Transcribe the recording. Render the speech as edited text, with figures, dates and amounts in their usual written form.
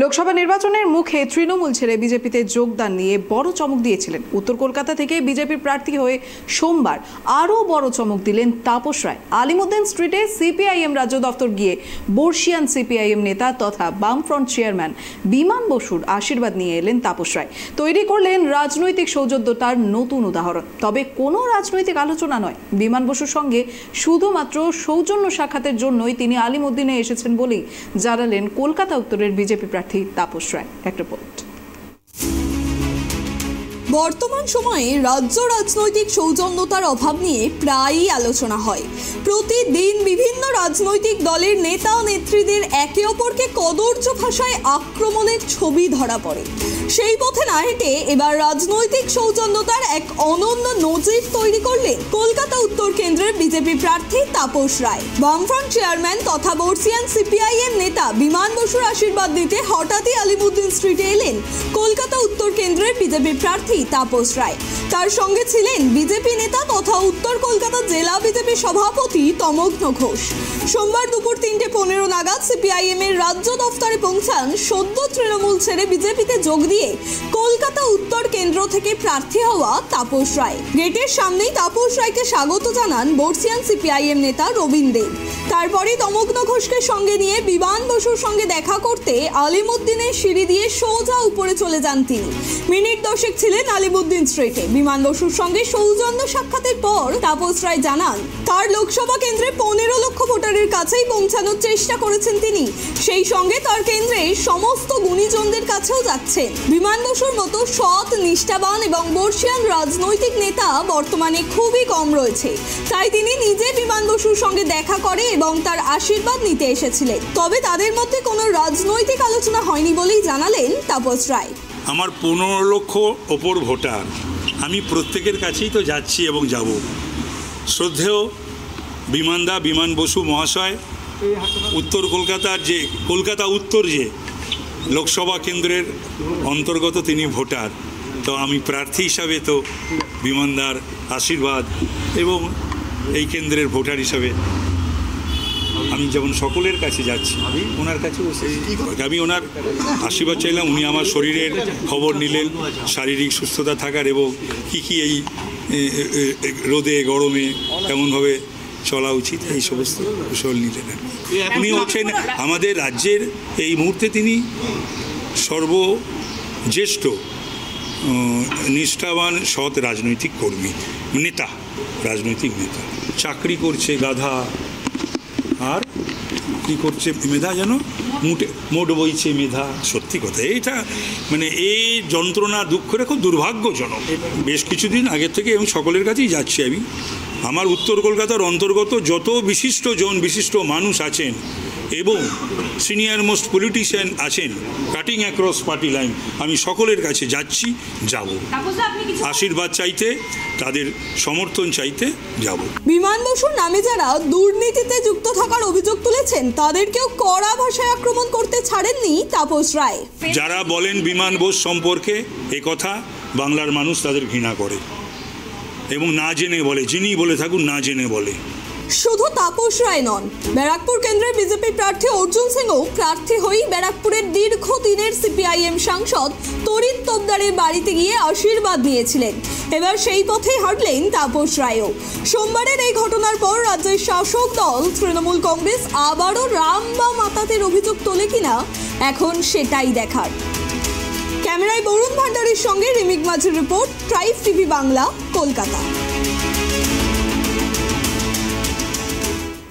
লোকসভা নির্বাচনের মুখে তৃণমূল ছেড়ে বিজেপিতে যোগদান নিয়ে বড় চমক দিয়েছিলেন। উত্তর কলকাতা থেকে বিজেপির প্রার্থী হয়ে সোমবার আরও বড় চমক দিলেন তাপস রায়। আলিমুদ্দিন স্ট্রিটে সিপিআইএম রাজ্য দফতর গিয়ে বর্ষিয়ান সিপিআইএম নেতা তথা বামফ্রন্ট চেয়ারম্যান বিমান বসুর আশীর্বাদ নিয়ে এলেন তাপস রায়। তৈরি করলেন রাজনৈতিক সৌজন্যতার নতুন উদাহরণ। তবে কোনো রাজনৈতিক আলোচনা নয়, বিমান বসুর সঙ্গে শুধুমাত্র সৌজন্য সাক্ষাতের জন্যই তিনি আলিমুদ্দিনে এসেছেন বলেই জানালেন কলকাতা উত্তরের বিজেপি প্রার্থী তাপস রায়। এক রিপোর্ট। বর্তমান সময়ে রাজ্য রাজনৈতিক সৌজন্যতার অভাব নিয়ে প্রায়ই আলোচনা হয়। প্রতিদিন বিভিন্ন রাজনৈতিক দলের নেতা ও নেত্রীদের একে অপরকে কদর্য ভাষায় আক্রমণের ছবি ধরা পড়ে। সেই পথে না হেঁটে এবার রাজনৈতিক সৌজন্যতার এক অনন্য নজির তৈরি করলেন কলকাতা উত্তর কেন্দ্রের বিজেপি প্রার্থী তাপস রায়। বামফ্রন্ট চেয়ারম্যান তথা বর্ষিয়ান সিপিআইএম নেতা বিমান বসুর আশীর্বাদ দিতে হঠাৎই আলিমুদ্দিন স্ট্রিটে এলেন কলকাতা উত্তর কেন্দ্রের বিজেপি প্রার্থী তাপস রায়। তার সঙ্গে ছিলেন বিজেপি নেতা তথা উত্তর কলকাতা জেলা বিজেপি সভাপতি তমগ্ন ঘোষ। সোমবার দুপুর 3:15 নাগাদ সিপিআইএম এর রাজ্য দফতরে পৌঁছান সদ্য তৃণমূল ছেড়ে বিজেপিতে যোগ দিয়ে কলকাতা উত্তর কেন্দ্র থেকে প্রার্থী হওয়া তাপস রায়। গেটের সামনেই তাপস রায়কে স্বাগত জানান বর্ষিয়ান সিপিআইএম নেতা রবীন দেব। তারপরে তমগ্ন ঘোষকে সঙ্গে নিয়ে বিমান বসুর সঙ্গে দেখা করতে আলিমুদ্দিনের সিঁড়ি দিয়ে সোজা উপরে চলে যান তিনি। মিনিট 10 ছিলেন আলিমুদ্দিন স্ট্রিটে। বিমান বসুর সঙ্গে সৌজন্য সাক্ষাতের পর তাপস রায় জানান তার লোকসভা কেন্দ্রে 15 লক্ষ ভোটারের কাছেই পৌঁছানোর চেষ্টা করেছেন তিনি। সেই সঙ্গে তার কেন্দ্রে সমস্ত গুণীজনদের কাছেও যাচ্ছেন। বিমান বসুর মতো সৎ, নিষ্ঠাবান এবং বর্ষিয়ান রাজনৈতিক নেতা বর্তমানে খুবই কম রয়েছে। তাই তিনি নিজে বিমান বসুর সঙ্গে দেখা করে এবং তার আশীর্বাদ নিতে এসেছিলেন। তবে তাদের মধ্যে কোনো রাজনৈতিক আলোচনা হয়নি বলেই জানালেন তাপস রায়। আমার 15 লক্ষ ওপর ভোটার, আমি প্রত্যেকের কাছেই তো যাচ্ছি এবং যাব। শ্রদ্ধেয় বিমান বসু মহাশয় উত্তর কলকাতার যে কলকাতা উত্তর যে লোকসভা কেন্দ্রের অন্তর্গত তিনি ভোটার, তো আমি প্রার্থী হিসাবে তো বিমানদার আশীর্বাদ এবং এই কেন্দ্রের ভোটার হিসাবে আমি যেমন সকলের কাছে যাচ্ছি, ওনার কাছে আমি ওনার আশীর্বাদ চাইলাম। উনি আমার শরীরের খবর নিলেন, শারীরিক সুস্থতা থাকার এবং কী এই রোদে গরমে কেমনভাবে চলা উচিত এই সমস্ত কুশল নিলেন। উনি হচ্ছেন আমাদের রাজ্যের এই মুহূর্তে তিনি সর্বজ্যেষ্ঠ নিষ্ঠাবান সৎ রাজনৈতিক কর্মী, রাজনৈতিক নেতা। চাকরি করছে গাধা, আর কি করছে মেধা, যেন মোট বইছে মেধা। সত্যি কথা, এটা মানে এই যন্ত্রণা দুঃখটা খুব দুর্ভাগ্যজনক। বেশ কিছুদিন আগের থেকে এবং সকলের কাছেই যাচ্ছি আমি। আমার উত্তর কলকাতার অন্তর্গত যত বিশিষ্ট মানুষ আছেন এবং সিনিয়র মোস্ট পলিটিশিয়ান আছেন কাটিং অ্যাক্রস পার্টি লাইন, আমি সকলের কাছে যাচ্ছি, যাব আশীর্বাদ চাইতে, তাদের সমর্থন চাইতে যাব। বিমান বসুর নামে যারা দুর্নীতিতে যুক্ত থাকার অভিযোগ তুলেছেন তাদেরকেও কড়া ভাষায় আক্রমণ করতে ছাড়েননি তাপস রায়। যারা বলেন বিমান বোস সম্পর্কে এ কথা, বাংলার মানুষ তাদের ঘৃণা করে এবং না জেনে বলে, যিনি বলে থাকুন না জেনে বলে। শুধু তাপস রায় নন, ব্যারাকপুর কেন্দ্রের বিজেপি প্রার্থী অর্জুন সিংও প্রার্থী হয়েই ব্যারাকপুরের দীর্ঘদিনের সিপিআইএম সাংসদ তরিৎ তোপদারের বাড়িতে গিয়ে আশীর্বাদ নিয়েছিলেন। এবার সেই পথেই হাঁটলেন তাপস রায়ও। সোমবারের এই ঘটনার পর রাজ্যের শাসক দল তৃণমূল কংগ্রেস আবারও রাম বা মাতাতের অভিযোগ তোলে কিনা এখন সেটাই দেখার। ক্যামেরায় বরুণ ভান্ডারীর সঙ্গে রিমিক মাঝির report, tribe TV Bangla, Kolkata.